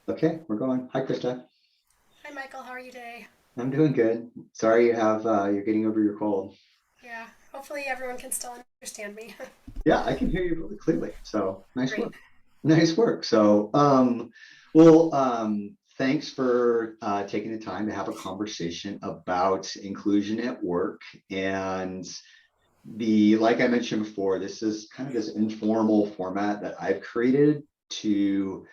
Okay, we're going. Hi, Krista. Hi, Michael. How are you today? I'm doing good. Sorry you're getting over your cold. Yeah, hopefully everyone can still understand me. Yeah, I can hear you really clearly. So nice Great. work. Nice work. So thanks for taking the time to have a conversation about inclusion at work. And like I mentioned before, this is kind of this informal format that I've created to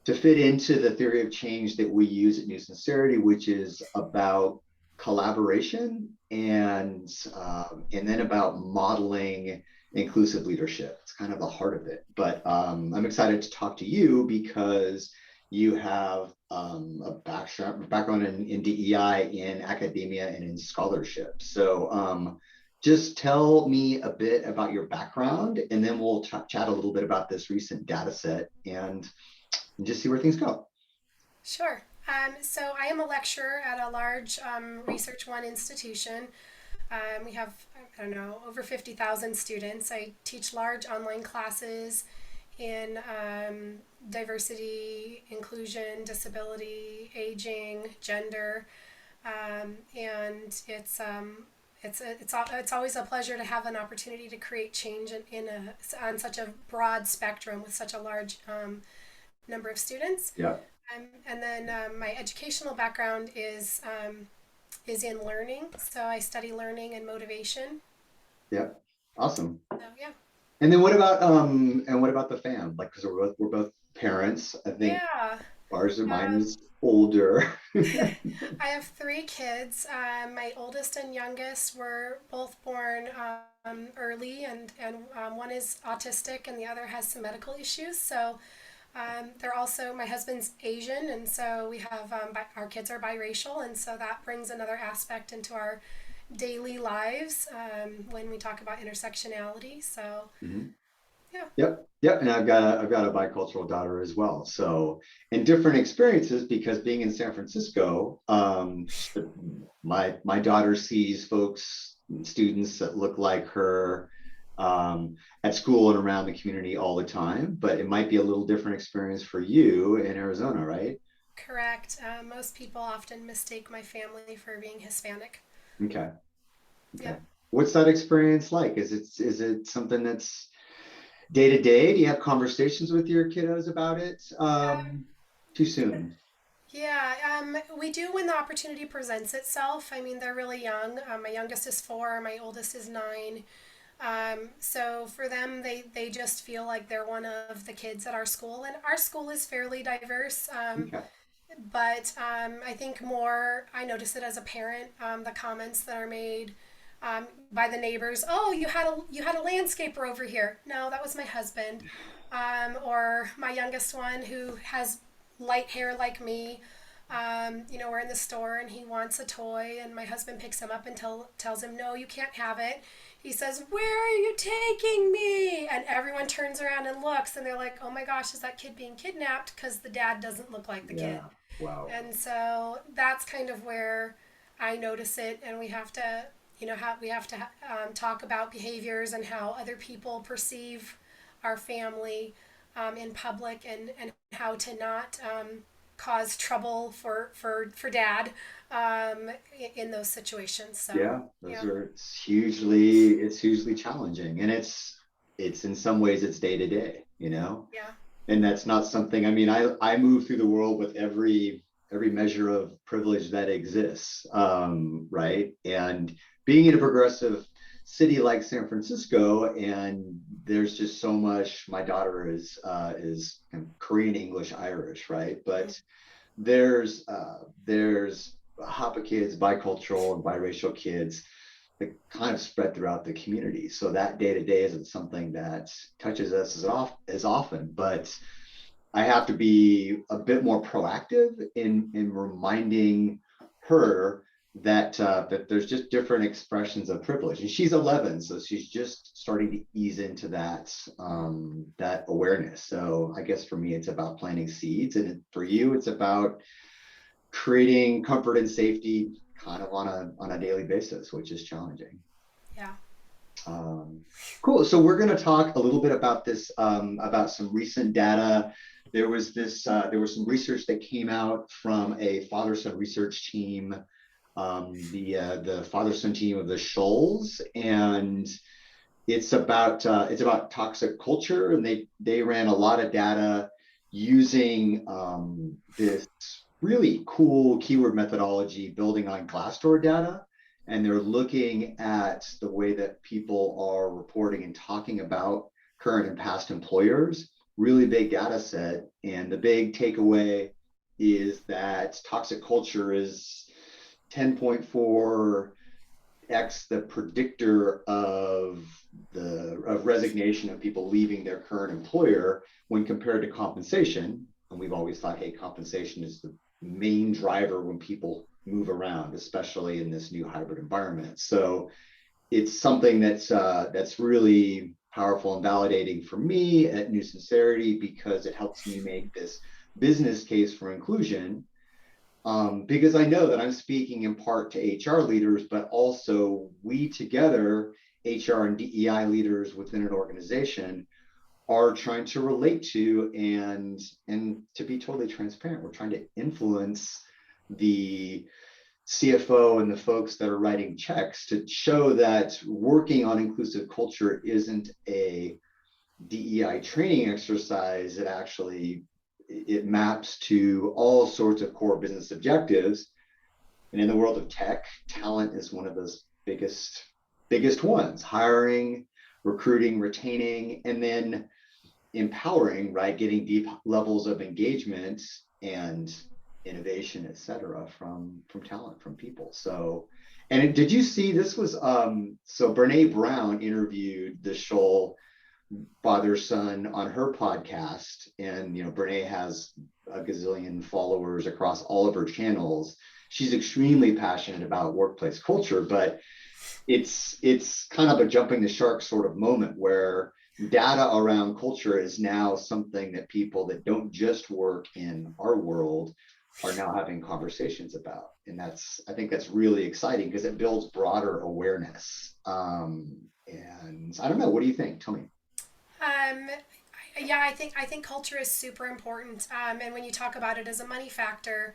to fit into the theory of change that we use at New Sincerity, which is about collaboration and then about modeling inclusive leadership. It's kind of the heart of it. But I'm excited to talk to you because you have background in DEI, in academia, and in scholarship. So just tell me a bit about your background, and then we'll chat a little bit about this recent data set and just see where things go. Sure. So I am a lecturer at a large Research One institution. We have, I don't know, over 50,000 students. I teach large online classes in diversity, inclusion, disability, aging, gender, and it's always a pleasure to have an opportunity to create change on such a broad spectrum with such a large number of students. Yeah. And then my educational background is in learning, so I study learning and motivation. Yeah. Awesome. So yeah, And then what about the fam? Like, because we're both parents. I think yeah. ours or mine Um, is older. I have three kids. My oldest and youngest were both born early, and one is autistic, and the other has some medical issues. So they're also, my husband's Asian, and so we have our kids are biracial, and so that brings another aspect into our daily lives when we talk about intersectionality. So Mhm. yeah, Yep. Yep. And I've got a bicultural daughter as well. So in different experiences, because being in San Francisco, my daughter sees folks, students that look like her at school and around the community all the time. But it might be a little different experience for you in Arizona, right? correct. Most people often mistake my family for being Hispanic. Okay. Yeah. Okay. What's that experience like? Is it something that's day to day? Do you have conversations with your kiddos about it? Too soon. Yeah, we do when the opportunity presents itself. I mean, they're really young. My youngest is 4, my oldest is 9. So for them, they just feel like they're one of the kids at our school, and our school is fairly diverse. Okay. But I think more, I notice it as a parent. The comments that are made by the neighbors. Oh, you had a landscaper over here. No, that was my husband. Or my youngest one who has light hair like me. We're in the store and he wants a toy, and my husband picks him up and tells him, no, you can't have it. He says, where are you taking me? And everyone turns around and looks, and they're like, oh my gosh, is that kid being kidnapped? Because the dad doesn't look like the kid. Yeah. Wow. And so that's kind of where I notice it, and we have to talk about behaviors and how other people perceive our family in public, and how to not cause trouble for dad in those situations. So Yeah. Those yeah, are it's hugely challenging. And it's in some ways it's day to day. yeah, And that's not something, I mean, I move through the world with every measure of privilege that exists. Right. And being in a progressive city like San Francisco, and there's just so much. My daughter is kind of Korean, English, Irish, right? But there's Hapa kids, bicultural and biracial kids that kind of spread throughout the community. So that day to day isn't something that touches us as often, but I have to be a bit more proactive in reminding her that there's just different expressions of privilege, and she's 11, so she's just starting to ease into that awareness. So I guess for me, it's about planting seeds, and for you, it's about creating comfort and safety kind of on a daily basis, which is challenging. yeah. Um, cool. So we're going to talk a little bit about this, about some recent data. There was some research that came out from a father-son research team, the father-son team of the Shoals, and it's about toxic culture, and they ran a lot of data using this really cool keyword methodology building on Glassdoor data, and they're looking at the way that people are reporting and talking about current and past employers. Really big data set, and the big takeaway is that toxic culture is 10.4 X the predictor of resignation of people leaving their current employer when compared to compensation. And we've always thought, hey, compensation is the main driver when people move around, especially in this new hybrid environment. So it's something that's really powerful and validating for me at New Sincerity, because it helps me make this business case for inclusion, because I know that I'm speaking in part to HR leaders, but also we together, HR and DEI leaders within an organization, are trying to relate to, and to be totally transparent, we're trying to influence the CFO and the folks that are writing checks to show that working on inclusive culture isn't a DEI training exercise. It maps to all sorts of core business objectives. And in the world of tech, talent is one of those biggest ones: hiring, recruiting, retaining, and then empowering, right? Getting deep levels of engagement and innovation, et cetera, from talent, from people. So, and did you see this was so Brene Brown interviewed the Shoal father son on her podcast, and Brene has a gazillion followers across all of her channels. She's extremely passionate about workplace culture, but it's kind of a jumping the shark sort of moment where data around culture is now something that people that don't just work in our world are now having conversations about. And I think that's really exciting because it builds broader awareness. And I don't know, what do you think? Tell me. Um, yeah, I think culture is super important. And when you talk about it as a money factor,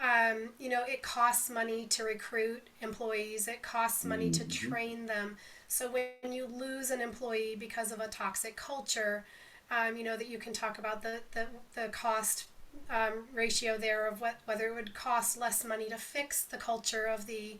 it costs money to recruit employees. It costs money to Mm-hmm. train them. So when you lose an employee because of a toxic culture, that you can talk about the cost ratio there of whether it would cost less money to fix the culture of the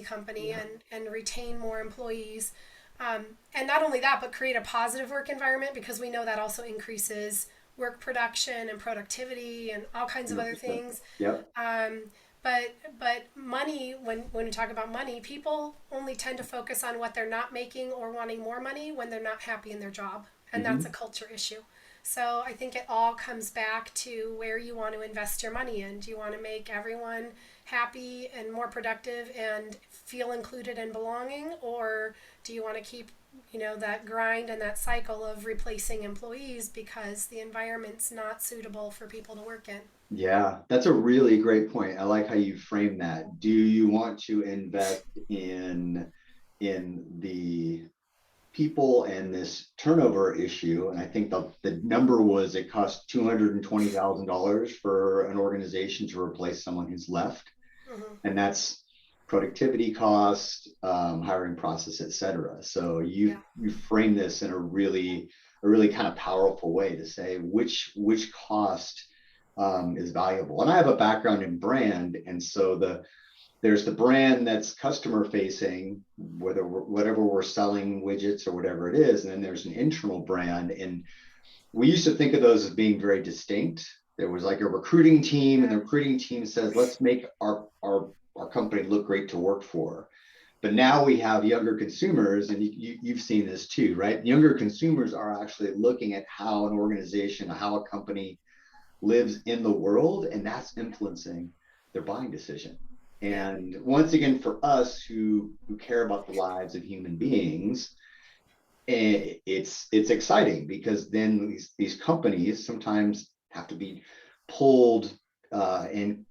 company Yeah. and retain more employees. And not only that, but create a positive work environment, because we know that also increases work production and productivity and all kinds of other 100%. things. Yep. Um, but money, when we talk about money, people only tend to focus on what they're not making or wanting more money when they're not happy in their job, and that's a Mm-hmm. culture issue. So I think it all comes back to where you want to invest your money in. Do you want to make everyone happy and more productive and feel included and belonging, or do you want to keep that grind and that cycle of replacing employees because the environment's not suitable for people to work in? Yeah, that's a really great point. I like how you frame that. Do you want to invest in the people and this turnover issue? And I think the number was it cost $220,000 for an organization to replace someone who's left, Mm-hmm. and that's productivity cost, hiring process, et cetera. So Yeah. you frame this in a really kind of powerful way to say which cost is valuable. And I have a background in brand, and so there's the brand that's customer facing, whatever we're selling, widgets or whatever it is, and then there's an internal brand. And we used to think of those as being very distinct. There was like a recruiting team, and the recruiting team says, let's make our company look great to work for. But now we have younger consumers, and you've seen this too, right? Younger consumers are actually looking at how an organization, how a company lives in the world, and that's influencing their buying decision. Yeah. And once again, for us who care about the lives of human beings, it's exciting, because then these companies sometimes have to be pulled and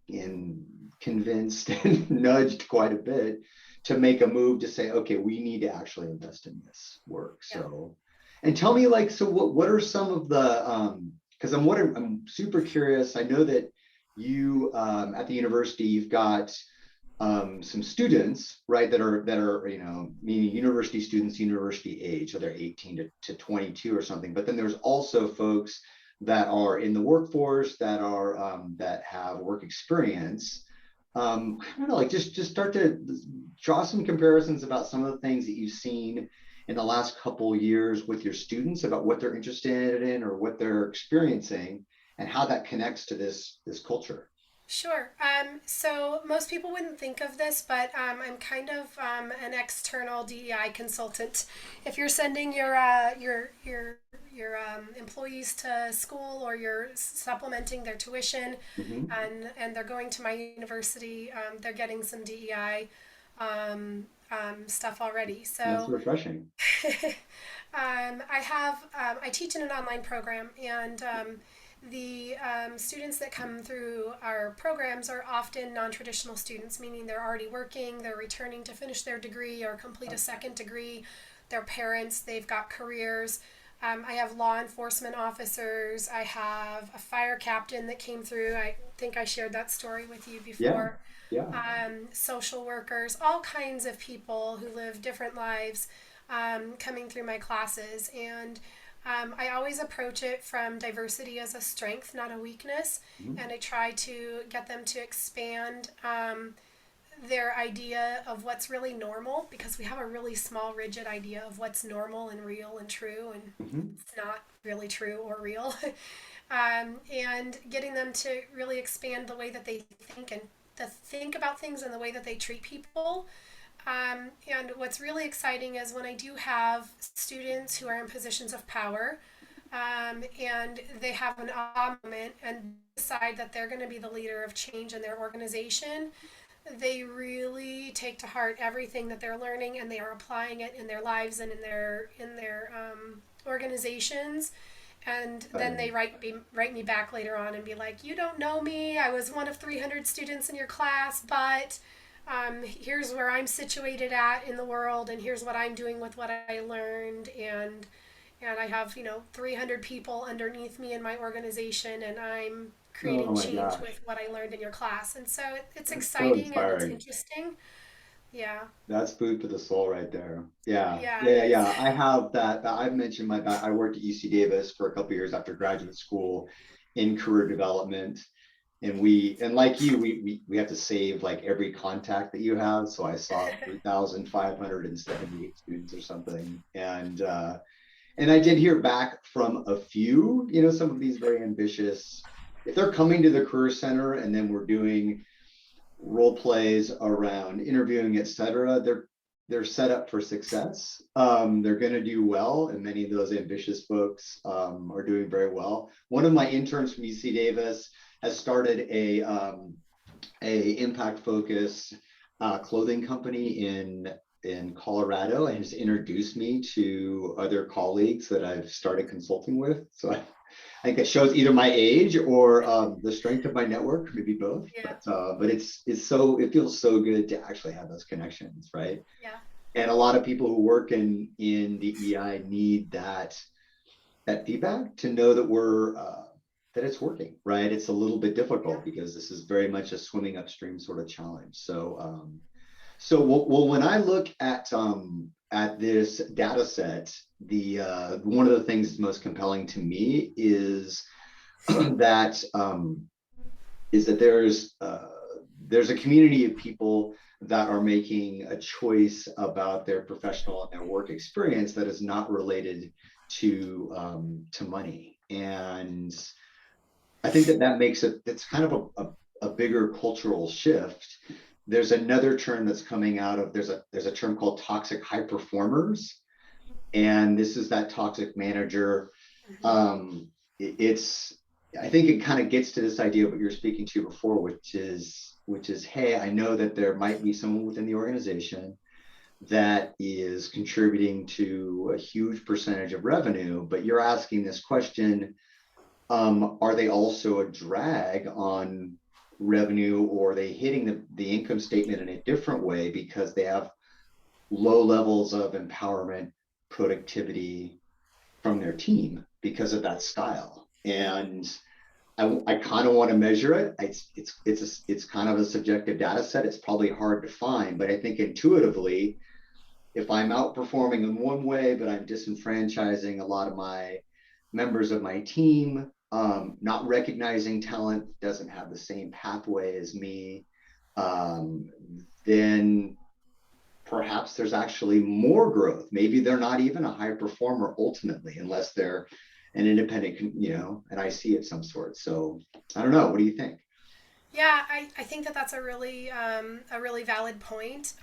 convinced and nudged quite a bit to make a move to say, okay, we need to actually invest in this work. Yeah. So, and tell me, like, so what are some of the because I'm super curious. I know that you at the university, you've got some students, right, that are meaning university students, university age, so they're 18 to 22 or something. But then there's also folks that are in the workforce that are that have work experience. I don't know, like just start to draw some comparisons about some of the things that you've seen in the last couple of years with your students about what they're interested in or what they're experiencing and how that connects to this culture. Sure. So most people wouldn't think of this, but I'm kind of an external DEI consultant. If you're sending your employees to school, or you're supplementing their tuition, Mm-hmm. and they're going to my university, they're getting some DEI stuff already. That's So refreshing. I teach in an online program, and the students that come through our programs are often non-traditional students, meaning they're already working, they're returning to finish their degree or complete a second degree. They're parents, they've got careers. I have law enforcement officers. I have a fire captain that came through. I think I shared that story with you Yeah. before. Yeah. Social workers, all kinds of people who live different lives, coming through my classes. And I always approach it from diversity as a strength, not a weakness. Mhm. And I try to get them to expand their idea of what's really normal, because we have a really small, rigid idea of what's normal and real and true, and Mhm. it's not really true or real. And getting them to really expand the way that they think and to think about things and the way that they treat people. And what's really exciting is when I do have students who are in positions of power, and they have an aha moment and decide that they're going to be the leader of change in their organization, they really take to heart everything that they're learning, and they are applying it in their lives and in their organizations. And then they Exciting. write me back later on and be like, "You don't know me. I was one of 300 students in your class, but here's where I'm situated at in the world, and here's what I'm doing with what I learned, and I have 300 people underneath me in my organization, and I'm Oh creating my change gosh. with what I learned in your class." And so it's That's so exciting and it's inspiring. interesting. Yeah, That's food for the soul right there. Yeah. yeah, Yeah, it yeah, is. yeah. I have that. I've mentioned my back. I worked at UC Davis for a couple of years after graduate school in career development. And like you, we have to save like every contact that you have. So I saw 3,578 students or something. And I did hear back from a few, some of these very ambitious, if they're coming to the career center and then we're doing role plays around interviewing, et cetera, they're set up for success. They're going to do well, and many of those ambitious folks are doing very well. One of my interns from UC Davis has started a impact focused clothing company in Colorado, and has introduced me to other colleagues that I've started consulting with. So I think it shows either my age or the strength of my network, maybe both. Yeah, But it feels so good to actually have those connections, right? yeah, And a lot of people who work in the EI need that feedback to know that we're that it's working, right? It's a little bit yeah. difficult because this is very much a swimming upstream sort of challenge. So when I look at this data set, the one of the things that's most compelling to me is that there's a community of people that are making a choice about their professional and their work experience that is not related to money. And I think that makes it's kind of a bigger cultural shift. There's another term that's coming out of there's a term called toxic high performers, and this is that toxic manager. Hmm. It's I think it kind of gets to this idea of what you're speaking to before, which is hey, I know that there might be someone within the organization that is contributing to a huge percentage of revenue, but you're asking this question, are they also a drag on revenue, or they hitting the income statement in a different way because they have low levels of empowerment, productivity from their team because of that style. And I kind of want to measure it. It's kind of a subjective data set. It's probably hard to find, but I think intuitively, if I'm outperforming in one way, but I'm disenfranchising a lot of my members of my team, not recognizing talent doesn't have the same pathway as me, um, then perhaps there's actually more growth. Maybe they're not even a high performer ultimately, unless they're an independent, an IC of some sort. So I don't know. What do you think? Yeah, I think that that's a really valid point.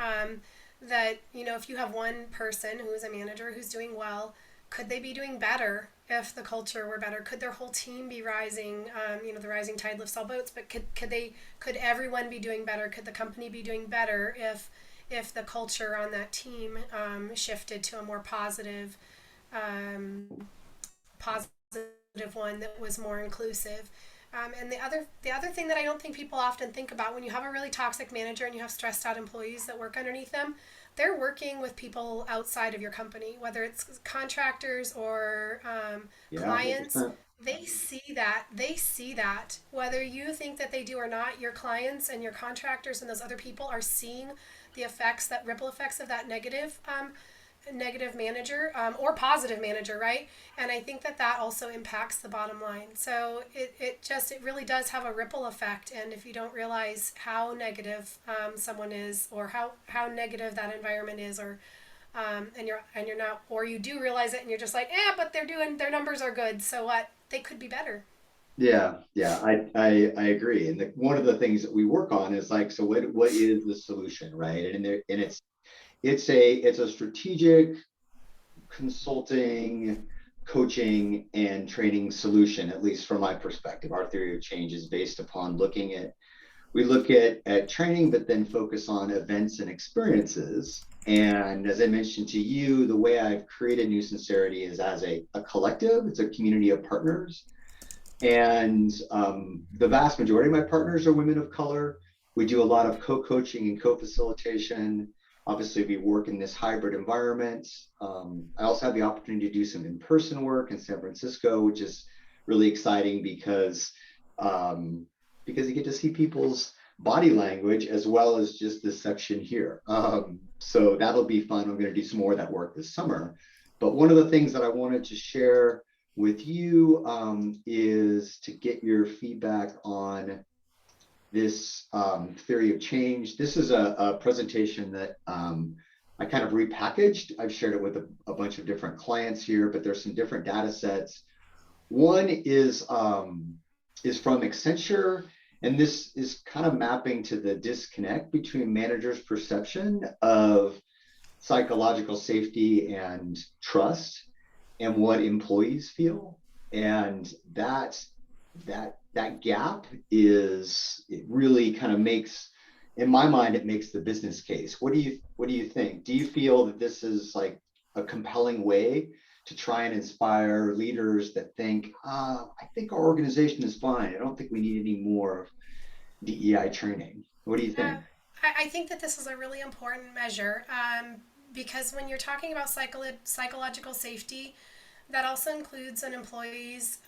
That if you have one person who is a manager who's doing well, could they be doing better if the culture were better? Could their whole team be rising? The rising tide lifts all boats. But could everyone be doing better? Could the company be doing better if the culture on that team shifted to a more um, positive one that was more inclusive? And the other thing that I don't think people often think about, when you have a really toxic manager and you have stressed out employees that work underneath them, they're working with people outside of your company, whether it's contractors or Yeah, clients. 100%. They see that whether you think that they do or not. Your clients and your contractors and those other people are seeing the effects, that ripple effects of that negative manager, or positive manager, right? And I think that that also impacts the bottom line. So it really does have a ripple effect. And if you don't realize how negative someone is, or how negative that environment is, or and you're not, or you do realize it and you're just like, but their numbers are good. So what? They could be better. Yeah, I agree. And one of the things that we work on is like, so what is the solution, right? And it's a strategic consulting, coaching, and training solution, at least from my perspective. Our theory of change is based upon we look at training, but then focus on events and experiences. And as I mentioned to you, the way I've created New Sincerity is as a collective. It's a community of partners, and the vast majority of my partners are women of color. We do a lot of co-coaching and co-facilitation. Obviously, we work in this hybrid environment. I also have the opportunity to do some in-person work in San Francisco, which is really exciting because you get to see people's body language as well as just this section here. So that'll be fun. I'm going to do some more of that work this summer. But one of the things that I wanted to share with you is to get your feedback on this theory of change. This is a presentation that I kind of repackaged. I've shared it with a bunch of different clients here, but there's some different data sets. One is from Accenture, and this is kind of mapping to the disconnect between managers' perception of psychological safety and trust and what employees feel. And that gap is, it really kind of makes, in my mind, it makes the business case. What do you think? Do you feel that this is like a compelling way to try and inspire leaders that think, I think our organization is fine. I don't think we need any more DEI training. What do you Yeah, think? I think that this is a really important measure, because when you're talking about psychological safety, that also includes an employee's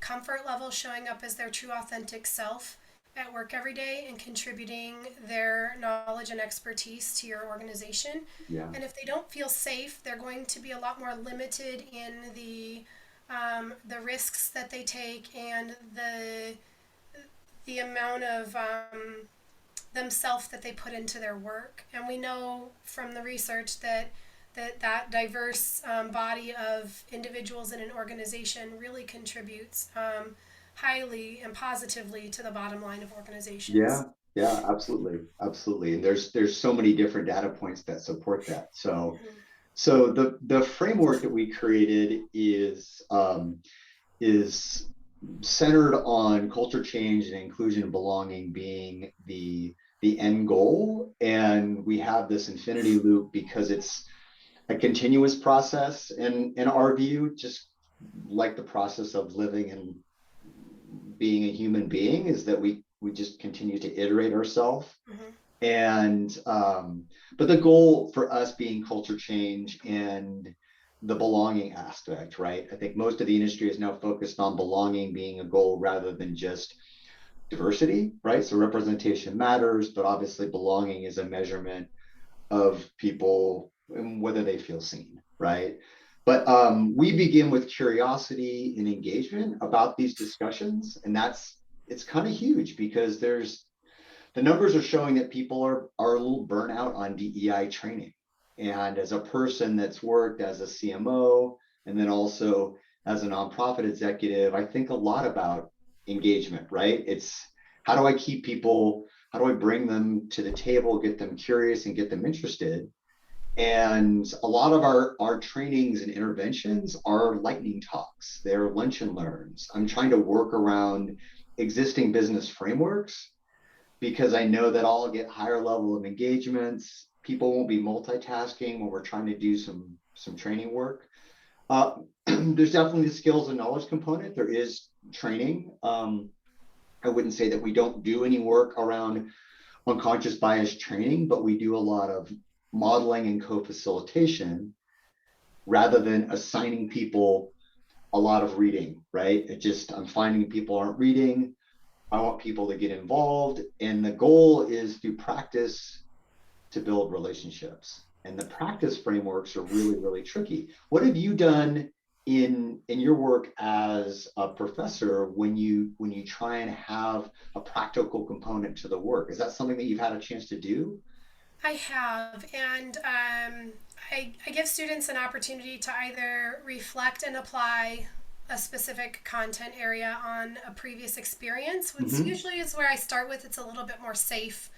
comfort level showing up as their true, authentic self at work every day and contributing their knowledge and expertise to your organization. Yeah. And if they don't feel safe, they're going to be a lot more limited in the risks that they take, and the amount of themselves that they put into their work. And we know from the research that diverse body of individuals in an organization really contributes highly and positively to the bottom line of Yeah, organizations. yeah, absolutely. And there's so many different data points that support that. So the framework that we created is centered on culture change and inclusion and belonging being the end goal. And we have this infinity loop because it's a continuous process in our view, just like the process of living and being a human being, is that we just continue to iterate ourselves. Mm-hmm. And but the goal for us being culture change and the belonging aspect, right? I think most of the industry is now focused on belonging being a goal rather than just diversity, right? So representation matters, but obviously belonging is a measurement of people and whether they feel seen, right? But we begin with curiosity and engagement about these discussions, and it's kind of huge because the numbers are showing that people are a little burnout on DEI training. And as a person that's worked as a CMO and then also as a nonprofit executive, I think a lot about engagement, right? It's how do I keep people, how do I bring them to the table, get them curious and get them interested? And a lot of our trainings and interventions are lightning talks. They're lunch and learns. I'm trying to work around existing business frameworks because I know that I'll get higher level of engagements. People won't be multitasking when we're trying to do some training work. There's definitely the skills and knowledge component. There is training. I wouldn't say that we don't do any work around unconscious bias training, but we do a lot of modeling and co-facilitation rather than assigning people a lot of reading, right? I'm finding people aren't reading. I want people to get involved. And the goal is through practice to build relationships. And the practice frameworks are really, really tricky. What have you done in your work as a professor when you try and have a practical component to the work? Is that something that you've had a chance to do? I have, and I give students an opportunity to either reflect and apply a specific content area on a previous experience, which Mm-hmm. usually is where I start with. It's a little bit more safe,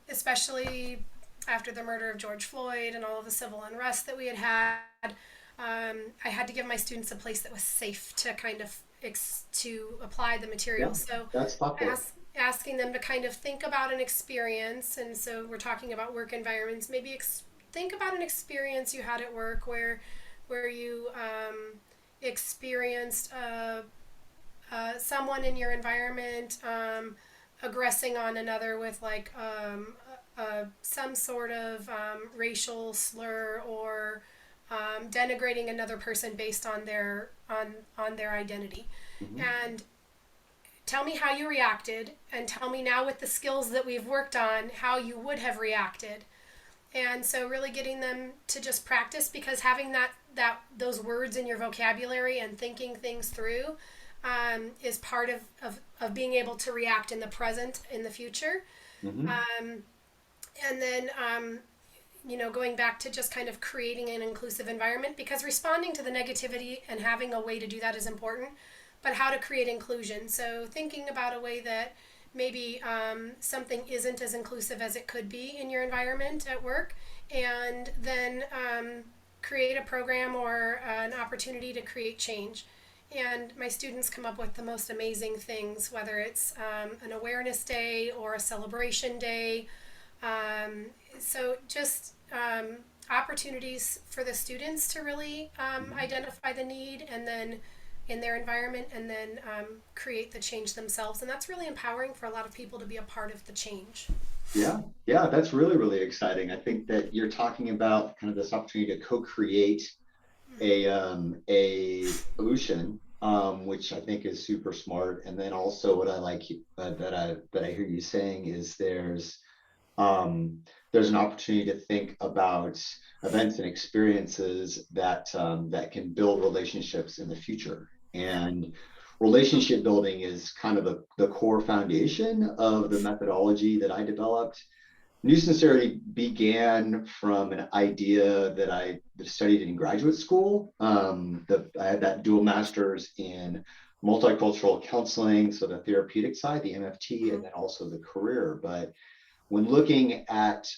especially after the murder of George Floyd and all of the civil unrest that we had had. I had to give my students a place that was safe to kind of to apply the material. Yeah, So that's thoughtful. asking them to kind of think about an experience, and so we're talking about work environments. Maybe think about an experience you had at work where you experienced someone in your environment aggressing on another with like some sort of racial slur or denigrating another person based on their identity. Mm-hmm. And tell me how you reacted, and tell me now with the skills that we've worked on how you would have reacted. And so really getting them to just practice, because having that those words in your vocabulary and thinking things through is part of being able to react in the present, in the future. Mm-hmm. um, and then going back to just kind of creating an inclusive environment, because responding to the negativity and having a way to do that is important, but how to create inclusion. So thinking about a way that maybe something isn't as inclusive as it could be in your environment at work, and then create a program or an opportunity to create change. And my students come up with the most amazing things, whether it's an awareness day or a celebration day. So just opportunities for the students to really identify the need, and then in their environment, and then create the change themselves. And that's really empowering for a lot of people to be a part of the change. Yeah, yeah, that's really, really exciting. I think that you're talking about kind of this opportunity to co-create a solution, which I think is super smart. And then also what I like that I hear you saying is there's an opportunity to think about events and experiences that can build relationships in the future. Yeah. And relationship building is kind of the core foundation of the methodology that I developed. New Sincerity began from an idea that I studied in graduate school. I had that dual master's in multicultural counseling, so the therapeutic side, the MFT, and Mm-hmm. then also the career. But when looking at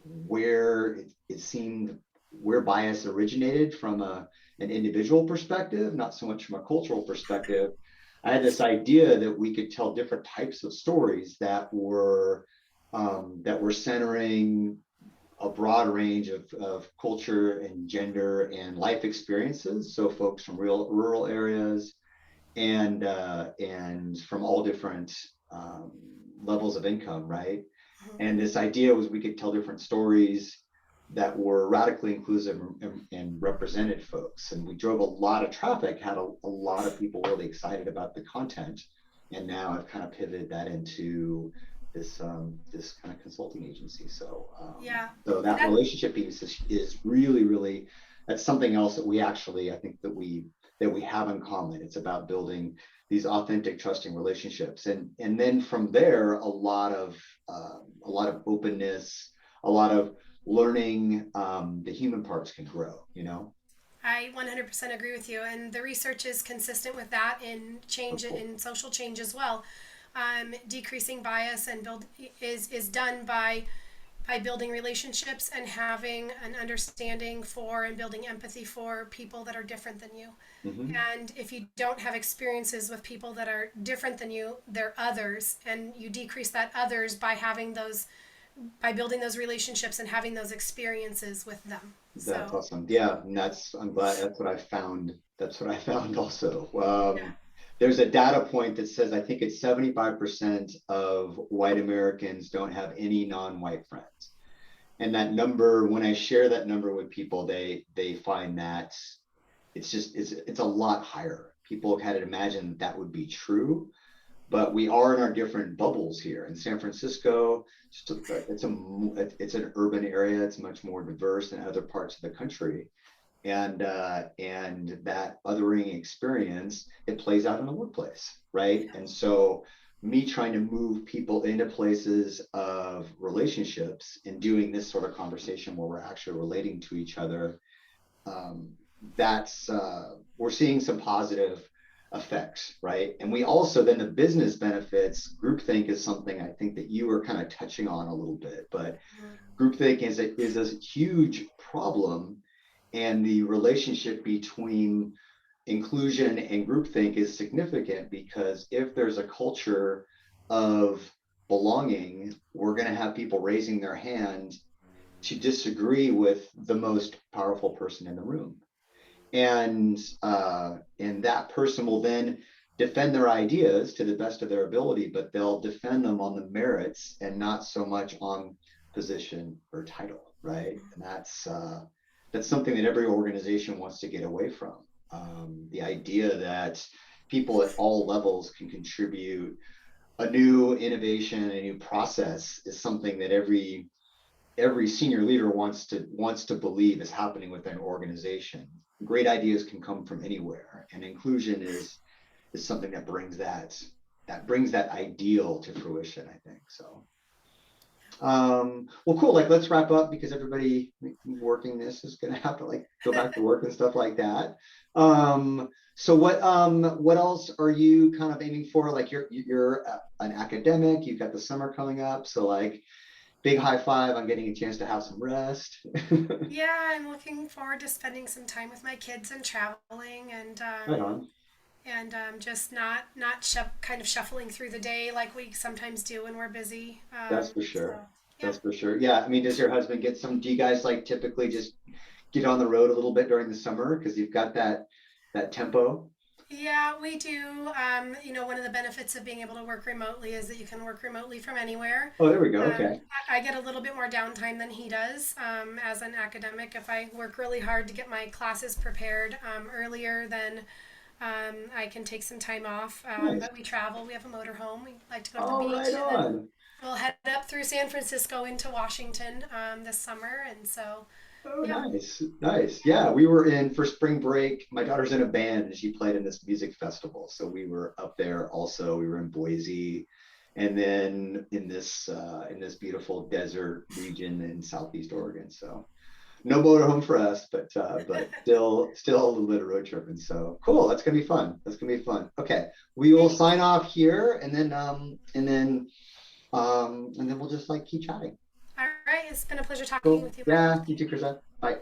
where it seemed where bias originated from an individual perspective, not so much from a cultural perspective, I had this idea that we could tell different types of stories that were centering a broad range of culture and gender and life experiences. So folks from real rural areas and from all different levels of income, right? Mhm. And this idea was we could tell different stories that were radically inclusive and represented folks. And we drove a lot of traffic, had a lot of people really excited about the content. And now I've kind of pivoted that into this kind of consulting agency. Yeah. So And that relationship piece is really, really, that's something else that we actually, I think that we have in common. It's about building these authentic, trusting relationships. And then from there, a lot of openness, a lot of learning, the human parts can grow, you know? I 100% agree with you, and the research is consistent with that in Oh, change cool. in social change as well. Decreasing bias and build is done by building relationships and having an understanding for and building empathy for people that are different than you. Hmm. And if you don't have experiences with people that are different than you, they're others, and you decrease that others by having those by building those relationships and having those experiences with them. That's So, awesome. Yeah, and I'm glad that's what I found. That's what I found also. yeah. There's a data point that says I think it's 75% of white Americans don't have any non-white friends. And that number, when I share that number with people, they find that it's a lot higher. People had imagined that would be true, but we are in our different bubbles here in San Francisco. It's an urban area. It's much more diverse than other parts of the country, and that othering experience, it plays out in the workplace, right? And so me trying to move people into places of relationships and doing this sort of conversation where we're actually relating to each other, um, that's we're seeing some positive effects, right? And we also then the business benefits. Groupthink is something I think that you were kind of touching on a little bit, but groupthink is a huge problem, and the relationship between inclusion and groupthink is significant because if there's a culture of belonging, we're going to have people raising their hand to disagree with the most powerful person in the room, and that person will then defend their ideas to the best of their ability, but they'll defend them on the merits and not so much on position or title, right? And that's something that every organization wants to get away from. The idea that people at all levels can contribute a new innovation, a new process is something that every senior leader wants to believe is happening within an organization. Great ideas can come from anywhere, and inclusion is something that brings that ideal to fruition, I think. So well, cool. Like, let's wrap up because everybody working this is going to have to like go back to work and stuff like that. So what else are you kind of aiming for? Like, you're an academic, you've got the summer coming up, so like big high five on getting a chance to have some rest. Yeah, I'm looking forward to spending some time with my kids and traveling Right on. and just not kind of shuffling through the day like we sometimes do when we're busy. That's for So sure. yeah, That's for sure. Yeah. I mean, does your husband get some, do you guys like typically just get on the road a little bit during the summer because you've got that tempo? yeah, we do. One of the benefits of being able to work remotely is that you can work remotely from anywhere. Oh, there we go. Okay. I get a little bit more downtime than he does as an academic. If I work really hard to get my classes prepared earlier, then I can take some time off. Nice. But we travel. We have a motorhome. We like to go to the All beach, right and then on. we'll head up through San Francisco into Washington this summer. And so, Oh, yeah, nice. Nice. Yeah. We were in for spring break. My daughter's in a band and she played in this music festival. So we were up there also. We were in Boise and then in this beautiful desert region in Southeast Oregon. So no motorhome for us, but still a little bit of road tripping. So cool. That's gonna be fun. That's gonna be fun. Okay, we will great. sign off here, and then we'll just like keep chatting. All right, it's been a pleasure talking Cool. with you, Michael. Yeah. You too, Krista. Bye.